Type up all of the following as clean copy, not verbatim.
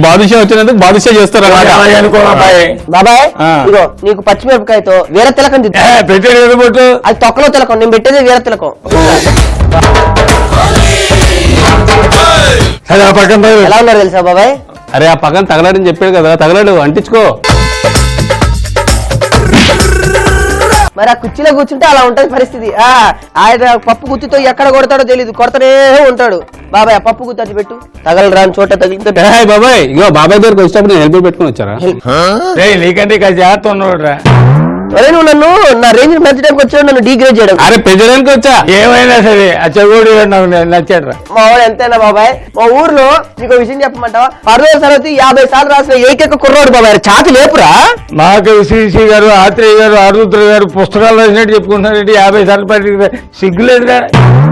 బాదుషా వచ్చినందుకు బాదుషా చేస్తారు బాబాయ్ ఇగో నీకు పచ్చిమిరపకాయతో వీర తిలకం పెట్టేది అది తొక్కలో తిలకం, నేను పెట్టేది వీర తిలకం. ఎలా ఉన్నారు తెలుసా బాబాయ్? అరే ఆ పక్కన తగలాడని చెప్పాడు కదా, తగలాడు అంటించుకో. మరి ఆ కుర్చీలో కూర్చుంటే అలా ఉంటది పరిస్థితి. ఆయన పప్పు గుత్తితో ఎక్కడ కొడతాడో తెలియదు, కొడతానే ఉంటాడు. బాబాయ్ ఆ పప్పు గుత్తి అటు పెట్టు, తగలరాని చోట తగిలితే. బాబాయ్ ఇగో బాబాయ్ దగ్గరకు వచ్చినప్పుడు నేను హెల్మెట్ పెట్టుకుని వచ్చారా? నీకంటే జాగ్రత్త ఉన్నాడు. అరే నువ్వు నన్ను నా రేంజ్ పెంచడానికి వచ్చాడు, నన్ను డిగ్రేడ్ చేయడం. అరే పెంచడానికి వచ్చా. ఏమైనా సరే ఆ చెగోడు నాకు నచ్చాడు. మా వాడు ఎంతైనా బాబాయ్, మా ఊర్లో నీకు విషయం చెప్పమంటావా, 10వ తరగతి 50 సార్లు రాసిన ఏకైక కుర్రాడు బాబాయ్. ఛాతి లేపురా. మాకు శ్రీశ్రీ గారు, ఆత్రేయ గారు, ఆరుద్ర గారు పుస్తకాలు రాసినట్టు చెప్పుకుంటున్నారంటే 50 సార్లు పడి సిగ్గులేదురా.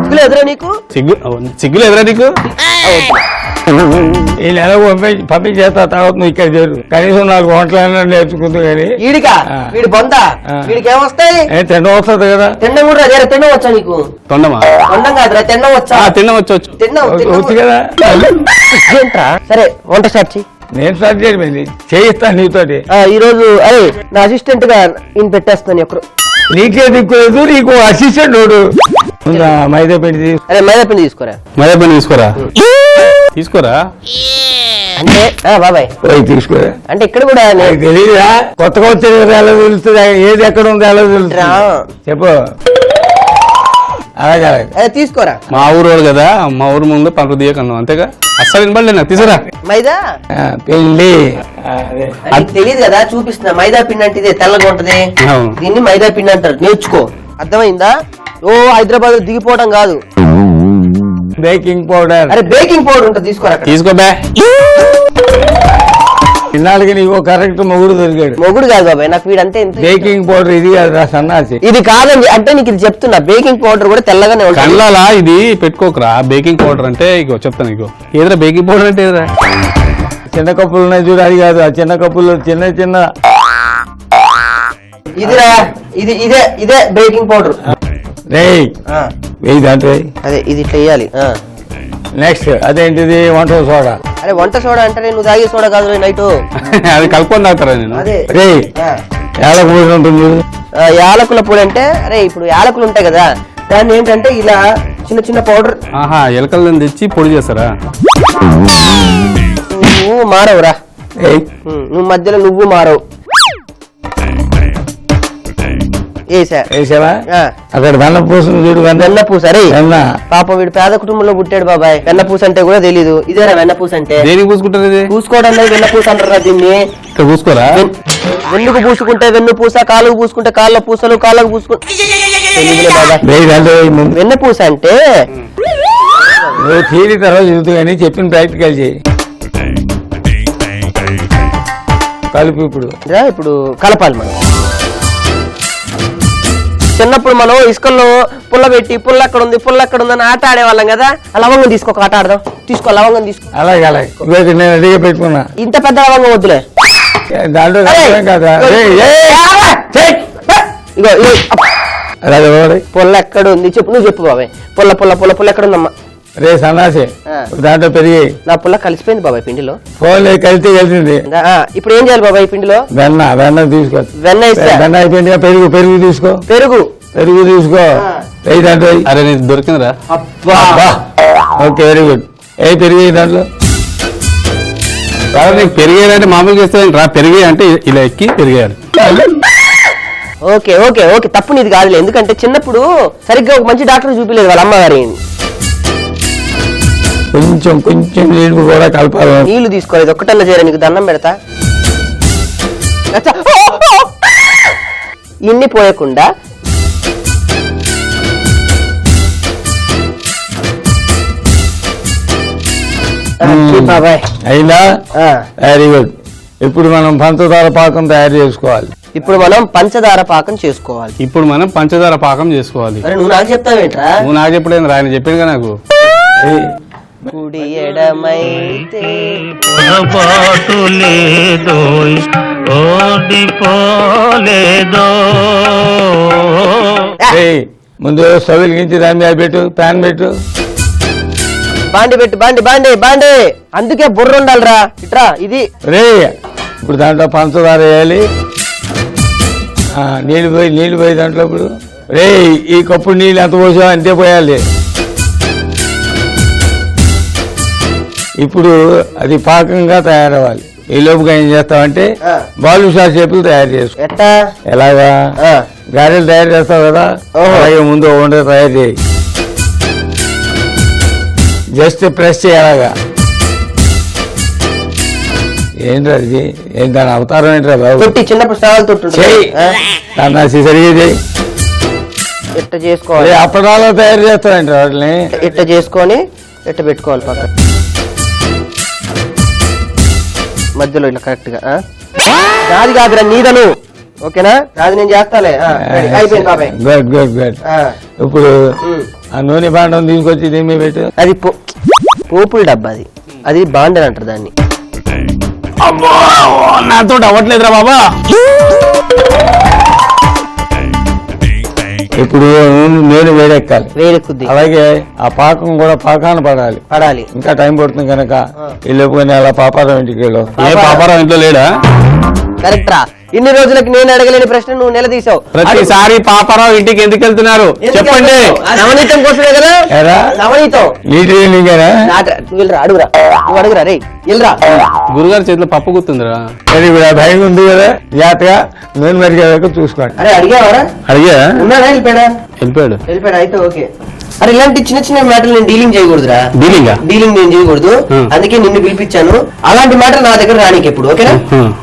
సిగ్గులేదురా నీకు? సిగ్గులేదురా నీకు? ఈ నెల పంపించేస్తా, తర్వాత నువ్వు ఇక్కడ చేరు. కనీసం 4 వంటలైనా నేర్చుకుంటూ కానీ. వీడికా వీడి బొంద, వీడికి ఏమొస్తాయి? తిండం వస్తుంది కదా. తిండం కూడా తిండం వచ్చా నీకు? తొండమా? తొండం కాదురా, తిండం వచ్చా? తిండం వచ్చు. వచ్చు కదా. సరే వంట స్టార్ట్ చెయ్యి. నేను స్టార్ట్ చేయడం చేయిస్తాను నీతోటి. ఈ రోజు అరే నా అసిస్టెంట్ గా ఈయన పెట్టేస్తాను. ఎప్పుడు నీకే దిక్కు, నీకు అసిస్టెంట్ నోడు. మైదా పిండి. అరే మైదా పిండి తీసుకోరా. మైదా పిండి తీసుకోరా అంటే బాబాయ్ తీసుకోరా అంటే ఇక్కడ కూడా తెలియదా? కొత్తగా వచ్చేది ఎలా తెలుస్తుంది, ఏది ఎక్కడ ఉంది ఎలా తెలుస్తుంది చెప్పు. అలాగే తీసుకోరా. మా ఊరు కదా, మా ఊరు ముందు పంట తీయకన్నాం అంతేగా. అస్సలు వినబడలే నాకు. తీసుకురా మైదా పిండి. అది తెలియదు కదా, చూపిస్తున్నా. మైదా పిండి అంటే ఇదే తెల్లగా ఉంటది, దీన్ని మైదా పిండి అంటారు. నేర్చుకో, అర్థమైందా? ఓ హైదరాబాద్ దిగిపోవడం కాదు. Baking powder. అరే బేకింగ్ పౌడర్ ఉంటుంది, తీసుకోరా. తీసుకోబే. ఇన్నాళ్ళకి నీకు కరెక్ట్ మొగుడు దొరికాడు. మొగుడు కాదు బాబాయ్, నాకు వీడంతే. బేకింగ్ పౌడర్ ఇది కాదు, సన్నాసి. ఇది కాదండి అంటే నీకు ఇది చెప్తున్నా. బేకింగ్ పౌడర్ కూడా తెల్లగానే ఉంటుంది. కళ్ళలా ఇది పెట్టుకోకరా. బేకింగ్ పౌడర్ అంటే ఇగో చెప్తాను. ఇగో ఏదరా బేకింగ్ పౌడర్ అంటే ఏదరా? చిన్న కప్పులు ఉన్నాయి చూడు, అది కాదు. ఆ చిన్న కప్పులు చిన్న చిన్న ఇదిరా, ఇదే బేకింగ్ పౌడర్. వెయ్యి దాంట్లో అదే ఇది ఇట్లా వేయాలి. నెక్స్ట్ అదేంటిది? వంట సోడా. అరే వంట సోడా అంటే నువ్వు తాగే సోడా కాదు నైట్. అది కలుపుకొని తాగుతారా నేను? అదే యాలకుల పొడి ఉంటుంది. యాలకుల పొడి అంటే అరే ఇప్పుడు యాలకులు ఉంటాయి కదా, దాన్ని ఏంటంటే ఇలా చిన్న చిన్న పౌడర్. ఎలకలను తెచ్చి పొడి చేస్తారా? నువ్వు మారవురా, నువ్వు మధ్యలో నువ్వు మారవు. వేసావా? అక్కడ వెన్నపూస చూడు. వెన్నపూస. అరే పాప వీడు పేద కుటుంబంలో పుట్టాడు బాబాయ్. వెన్నపూస అంటే కూడా తెలీదు. ఇదేరా వెన్నపూస అంటే? దేనికి పూసుకుంటారు? ఇది పూసుకోవడం లేదు, వెన్నపూస అంటారా దీన్ని. ఇక్కడ పూసుకోరా? వెన్నుకు పూసుకుంటే వెన్ను పూస, కాళ్ళకు పూసుకుంటే కాళ్ళ పూసలు, కాళ్ళకు పూసుకుంటే వెన్నపూస అంటే. నువ్వు థియరీ తర్వాత చదువుతూ కానీ చెప్పిన ప్రాక్టికల్ చేయి. కలుపు. ఇప్పుడు కలపాలి మనం. చిన్నప్పుడు మనం ఇసుకల్లో పుల్ల పెట్టి పుల్ల ఎక్కడ ఉంది అని ఆట ఆడేవాళ్ళం కదా. లవంగం తీసుకో, ఆట ఆడదాం. తీసుకో లవంగం తీసుకో. అలాగే నేను రెడీగా పెట్టుకున్నా. ఇంత పెద్ద లవంగం వద్దులే. దాంట్లో కదా పుల్ల ఎక్కడ ఉంది చెప్పు, నువ్వు చెప్పు బాబాయ్. పుల్ల ఎక్కడ ఉందమ్మా? రే సన్నాసి, దాంట్లో పెరిగి. నా పుల్ల కలిసిపోయింది బాబాయ్ పిండిలో. ఫోన్లో కలిసింది. ఇప్పుడు ఏం చేయాలి బాబాయ్ పిండిలో? వెన్న తీసుకో. వెన్న అయిపోయింది. పెరుగు తీసుకో. పెరుగు తీసుకో. దాంట్లో. అరే నీకు దొరికిందిరా. Okay very good. పెరిగి దాంట్లో. నీకు పెరిగేదంటే మామూలుగా చేస్తే రా. పెరిగే అంటే ఇలా ఎక్కి పెరిగేయాలి. ఓకే ఓకే ఓకే తప్పు నీది కాదులే. ఎందుకంటే చిన్నప్పుడు సరిగ్గా ఒక మంచి డాక్టర్ చూపిలేదు వాళ్ళ అమ్మగారి. కొంచెం నీళ్ళు కూడా కలపాలి. నీళ్లు తీసుకోలేదు, ఒక్కటల్లా చేరా. నీకు దండం పెడతా. ఇన్ని పోయకుండా బాబాయ్ అయినా వెరీ గుడ్. ఇప్పుడు మనం పంచదార పాకం తయారు చేసుకోవాలి. ఇప్పుడు మనం పంచదార పాకం చేసుకోవాలి. నువ్వు నాకు చెప్తావేంట్రా? నువ్వు నాకు చెప్పలేదు, ఆయన చెప్పింది నాకు. కుడి ఎడమైతే ముందు స్టవ్ వెలిగించి దాని మీద పెట్టు, ప్యాన్ పెట్టు. బాండి పెట్టు, బాండి బాండి బాండి. అందుకే బుర్ర ఉండాలిరా. ఇట్రా ఇది. రే ఇప్పుడు దాంట్లో పంచదార వేయాలి, నీళ్ళు పోయి దాంట్లో ఇప్పుడు రే ఈ కప్పు నీళ్ళు ఎంత పోసావు అంతే పోయాలి. ఇప్పుడు అది పాకంగా తయారవ్వాలి. ఈ లోపుగా ఏం చేస్తామంటే బాలుషా షేపులు తయారు చేసుకో. ఎట్టా? ఎలాగా? గారెలు తయారు చేస్తావు కదా, అలాగే ముందు వంట తయారు చేయి. జస్ట్ ప్రెస్ చేయాలగా. ఏంట్రా అది? ఏం దాని అవతారం ఏంట్రా బాబు? తొట్టి చిన్నప్పుడు స్నానాలు తొట్టు దాన్ని సరిగా చేయి. ఇట్ట చేసుకోవాలి. అప్పడాలో తయారు చేస్తానండి వాటిని. ఇట్ట చేసుకొని ఇట్ట పెట్టుకోవాలి పక్కన మధ్యలో ఇట్లా కరెక్ట్ గా. నాది కాదురా నీదను. ఓకేనా? నాది నేను చేస్తాలే. అయిపోయింది బాబాయ్. Good good good. ఇప్పుడు ఆ నూనె బాండం తీసుకొచ్చి దీని మీద పెట్టు. అది పోపుల డబ్బా. అది బాండని అంటారు దాన్ని. నాతో అవ్వట్లేదురా బాబా. ఇప్పుడు నూనె వేడెక్కాలి. వేడెక్కుద్ది. అలాగే ఆ పాకం కూడా పాకాన పడాలి. ఇంకా టైం పడుతుంది కనుక ఈ లోపు అలా పాపారావు ఇంటికి వెళ్ళు. ఏ పాపారావు ఇంట్లో లేడా? కరెక్ట్ రా. ఇన్ని రోజులకి నేను అడగలేని ప్రశ్న నువ్వు నిలదీసావు. ప్రతిసారి పాపారావు ఇంటికి ఎందుకు వెళ్తున్నారు చెప్పండి. నవనీతం కోసమే కదా. నవనీతం నీటిగా అడుగురా. నువ్వు అడుగురా రే. వెళ్ళరా. గురుగారి చేతిలో పప్పు గుర్తుందిరా. ఇప్పుడు ఆ భయం ఉంది కదా, జాగ్రత్తగా నూనె మరిగేదాకా చూసుకోండి. అరే అడిగావరా? అడిగా. ఉన్నాడా? వెళ్ళిపోయాడు. అయితే ఓకే. అరే ఇలాంటి చిన్న చిన్న మ్యాటర్లు నేను డీలింగ్ చేయకూడదురా. డీలింగ్ నేను చేయకూడదు. అందుకే నిన్ను పిలిపించాను. అలాంటి మ్యాటర్ నా దగ్గర రానికి ఎప్పుడు. ఓకేనా?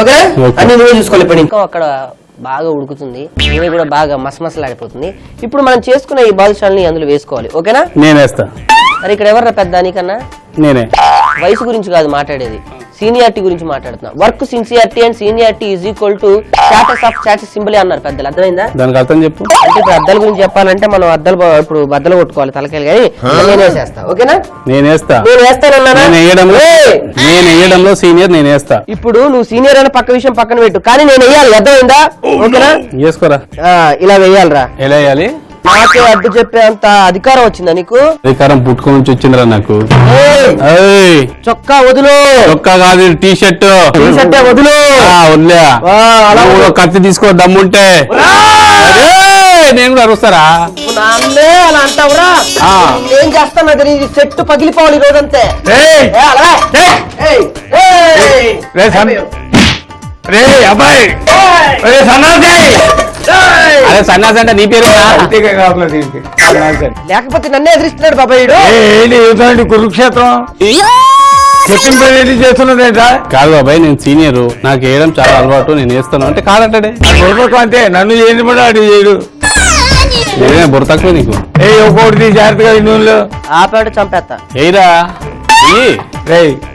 ఓకేనా? అన్ని నువ్వే చూసుకోవాలి. ఇప్పుడు ఇంకా అక్కడ బాగా ఉడుకుతుంది, నూనె కూడా బాగా మసమసలాడిపోతుంది. ఇప్పుడు మనం చేసుకున్న ఈ బాదుషాలని అందులో వేసుకోవాలి. ఓకేనా? నేనేస్తా. మరి ఇక్కడ ఎవర్రా పెద్ద నీకన్నా? నేనే. వయసు గురించి కాదు మాట్లాడేది, సీనియారిటీ గురించి మాట్లాడుతున్నా. Work sincerity and seniority is equal to status of status symbol అన్నారు పెద్దలు. అర్థమైందా? దానికి అర్థం చెప్పు. అంటే ఇప్పుడు అద్దాల గురించి చెప్పాలంటే మనం ఇప్పుడు బద్దలు కొట్టుకోవాలి తలకాయలు. కానీ నేను వేసేస్తా. ఓకేనా? నేను వేస్తానన్నా. నేను వేయడంలో సీనియర్. నేను వేస్తా. ఇప్పుడు నువ్వు సీనియర్ అని పక్క విషయం పక్కన పెట్టు, కానీ నేను వేయాలి. అర్థమైందా? ఓకేనా? వేసుకోరా. ఇలా వేయాలరా. ఎలా వేయాలి? నాకే అడ్డు చెప్పే అంత అధికారం వచ్చిందా నీకు? అధికారం పుట్టుకొని నుంచి వచ్చిందిరా నాకు. చొక్కా వదులు. చొక్కా కాదు, టీ షర్ట్. వదులు. వదిలే. అలా కత్తి తీసుకో దమ్ముంటే. నేను కూడా అరుస్తారా? అలా అంటావురా. ఏం చేస్తాను అది చెట్టు పగిలిపోవాలి ఈ రోజంతే. అబ్బాయి అదే సన్నాసి అంటే నీ పేరు లేకపోతే నన్నే ఎదిరిస్తున్నాడు బాబాయ్. కురుక్షేత్రం చేస్తున్నదేంట? కాదు బాబాయ్, నేను సీనియర్, నాకు వేయడం చాలా అలవాటు, నేను వేస్తాను అంటే కాదంటాడే. అంతే, నన్ను చేయని కూడా అడిగి చేయడు. నేనే బుర్ర తక్కువ నీకు. ఒక్కొక్కటి జాగ్రత్తగా నూనెలో ఆపాడు చంపేస్తా. ఏరా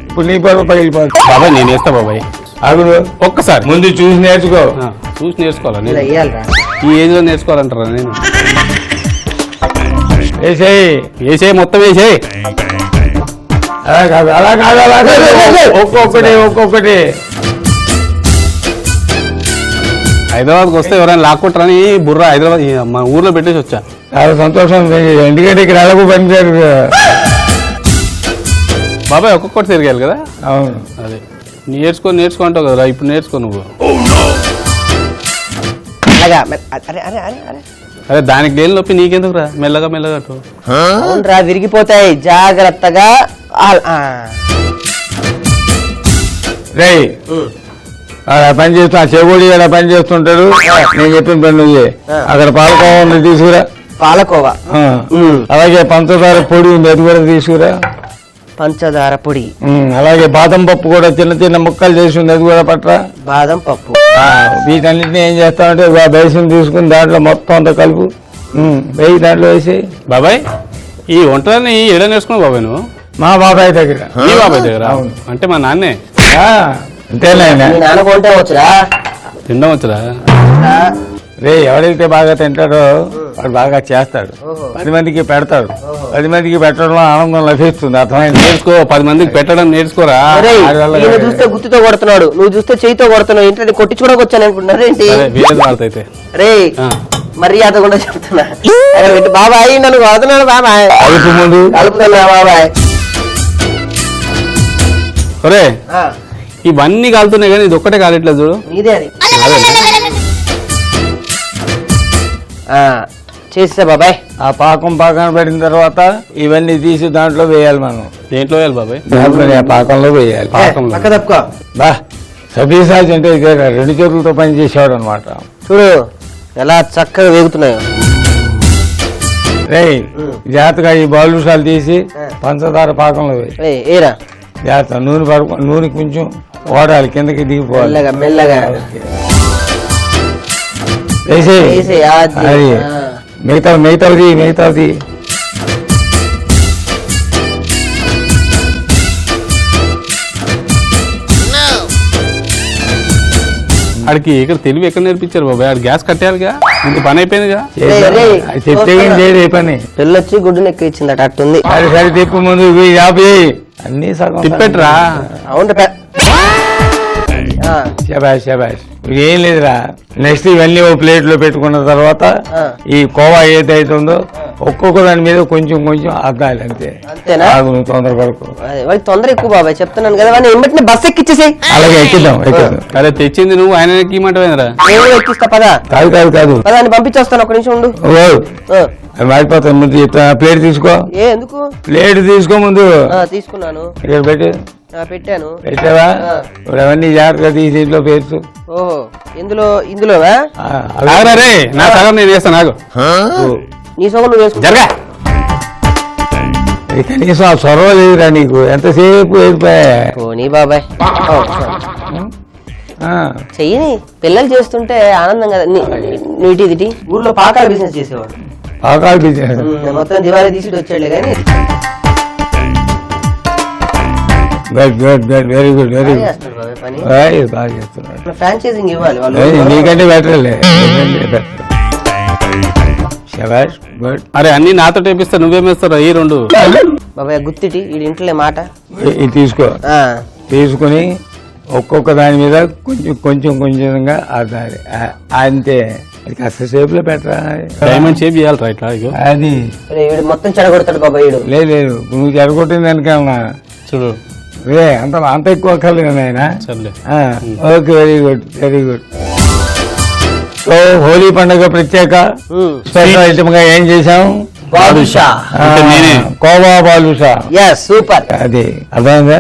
ఇప్పుడు నీ పొర పగిలిపోతుంది. బాబాయ్ నేను వేస్తా బాబాయ్. అగుడు ఒక్కసారి ముందు చూసి నేర్చుకో. చూసి నేర్చుకోవాలా? ఈ ఏజ్ లో నేర్చుకోవాలంటారా? నేను వేసేయి, మొత్తం వేసేయి. అలా కాదు ఒక్కొక్కటి. హైదరాబాద్కి వస్తే ఎవరైనా లాక్కుంటారని బుర్ర హైదరాబాద్ మా ఊర్లో పెట్టేసి వచ్చా. చాలా సంతోషం. ఎందుకంటే ఇక్కడ ఎలాగో పనిచేయరు బాబాయ్. ఒక్కొక్కటి తిరిగాలి కదా. అవును, అదే నేర్చుకో అంటావు కదా. ఇప్పుడు నేర్చుకో నువ్వు. అరే దానికి లేని నొప్పి నీకెందుకు రా? మెల్లగా అవునరా, విరిగిపోతాయి. జాగ్రత్తగా. పని చేస్తున్నా చెవుడి పని చేస్తుంటాడు. నేను చెప్పిన పని నువ్వు అక్కడ పాలకోవా ఉంది, తీసుకురా. పాలకోవా. అలాగే పంచదార పొడి ఉంది, అది కూడా తీసుకురా. పంచదార పొడి. అలాగే బాదం పప్పు కూడా చిన్న చిన్న ముక్కలు చేసి ఉంది, అది కూడా పట్టరా. బాదం పప్పు. వీటన్నిటిని ఏం చేస్తామంటే బేసిన్ తీసుకుని దాంట్లో మొత్తం అంతా కలుపు వేయి, దాంట్లో వేసి. బాబాయ్ ఈ వంటలని ఎడ నేర్చుకున్నావు బాబాయ్ నువ్వు? మా బాబాయ్ దగ్గర. మీ బాబాయ్ దగ్గర? అంటే మా నాన్నే. అంతేనాయన. తినడం వచ్చరా? ఎవడైతే బాగా తింటాడో వాడు బాగా చేస్తాడు, 10 మందికి పెడతాడు. 10 మందికి పెట్టడంలో ఆనందం లభిస్తుంది. అర్థమైంది? నేర్చుకో, 10 మందికి పెట్టడం నేర్చుకోరా. చూస్తే గుర్తుతో కొడుతున్నాడు, నువ్వు చూస్తే చేయితో కొడుతున్నావు. ఏంటంటే కొట్టి చూడకొచ్చాను అనుకుంటున్నారేంటి? రే మర్యాద కూడా చెప్తున్నా. బాబాయ్ నన్ను కొడుతున్నాడు. బాబాయ్ కలుపుతున్నా బాబాయ్. ఒరే ఆ, ఇవన్నీ కాలుతున్నాయి కానీ ఇది ఒక్కటే కాలట్లేదు చూడు. నీదే అది చేస్తా బాబాయ్. ఆ పాకం పడిన తర్వాత ఇవన్నీ తీసి దాంట్లో వేయాలి మనం. దేంట్లో వేయాలి బాబాయ్? దాంట్లో ఆ పాకంలో వేయాలి. పక్క తప్పుకో. బా సతీసాజ్ అంటే ఇదే రెండు చేతులతో పని చేసేవాడు అనమాట. చూడు ఎలా చక్కగా వేగుతున్నాయో. రేయ్ జాగ్రత్తగా ఈ బాలుషాలు తీసి పంచదార పాకంలో వేయి. ఏరా జాగ్రత్త నూనె కొంచెం ఓడాలి, కిందకి దిగిపోవాలి. మెల్లగా మెల్లగా వేసేయ్. వేసేయ్, అది. అది మిగతాది ఆడికి ఇక్కడ తెలివి ఎక్కడ నేర్పించారు బాబాయ్? ఆడు గ్యాస్ కట్టేయాలిగా, ఇంత పని అయిపోయిందిగా. చెప్తే చేయదు ఏ పని. పెళ్ళొచ్చి గుడ్డు నెక్క ఇచ్చిందట, అట్టుంది. సరే తిప్పు ముందు యాభై అన్ని సగం తిప్పెట్రా. అవును శబాష్ ఏం లేదురా. నెక్స్ట్ ఇవన్నీ ఓ ప్లేట్ లో పెట్టుకున్న తర్వాత ఈ కోవా ఏదైతే ఉందో ఒక్కొక్క దాని మీద కొంచెం కొంచెం అద్దాలి అంతే. అంతేనా? నువ్వు తొందరపడకు. వాడికి తొందర ఎక్కువ బాబాయ్, చెప్తున్నాను కదా. వాడిని వెంటనే బస్ ఎక్కిచ్చేసేయ్. అలాగే ఎక్కిద్దాం. అరే తెచ్చింది నువ్వు, ఆయన ఎక్కిమంటవేంద్రా? నేను ఎక్కిస్తా పదా. కాదు పదాన్ని పంపించేస్తాను, ఒక నిమిషం ఉండు. మారిపోతాను. ముందు ప్లేట్ తీసుకో. ఎందుకు? ప్లేట్ తీసుకో ముందు. తీసుకున్నాను. ఇక్కడ పెట్టి పెట్టాను. పెట్టావా? ఇప్పుడు అవన్నీ జాగ్రత్తగా తీసి ఇంట్లో పేర్చు. ఓహో ఇందులోవా? రే నా సగం నేను వేస్తాను. నాకు నీ సోగం నువ్వు వేసుకో. జరగా కనీసం ఆ చొరవ లేదురా నీకు. ఎంతసేపు అయిపోయా. నీ బాబాయ్ చెయ్యని పిల్లలు చేస్తుంటే ఆనందం కదా. నీటి ఊర్లో పాకాల బిజినెస్ చేసేవాడు. పాకాలు బిజినెస్ మొత్తం దివాళీ తీసి వచ్చాడులే కానీ గుడ్ వెరీ గుడ్ చేస్తాడు బాబాయ్ పని. బాగా చేస్తున్నాడు. ఫ్రాంచైజింగ్ ఇవ్వాలి వాళ్ళు. నీకంటే బెటర్లే. శబాష్ గుడ్. అరే అన్ని నాతో టేపిస్తా, నువ్వేమేస్తారా? ఈ రెండు బాబాయ్ గుర్తిటి ఈ ఇంట్లో మాట. ఇది తీసుకో. తీసుకుని ఒక్కొక్క దాని మీద కొంచెంగా అద్దాలి అంతే. అది కాస్త షేప్ లో పెట్టరా. డైమండ్ షేప్ చేయాలరా ఇట్లా. అది వీడు మొత్తం చెడగొడతాడు బాబాయ్. వీడు లేదు నువ్వు జరగొట్టింది వెనకాలనా చూడు. అంత ఎక్కువ అక్కర్లేదు ఆయన. సర్లే. Okay very good. So Holi పండుగ ప్రత్యేక స్పెషల్ ఐటమ్ గా ఏం చేసాం? బాదుషా. నేనే కోవా బాలుషా. సూపర్. అది అర్థమైందా?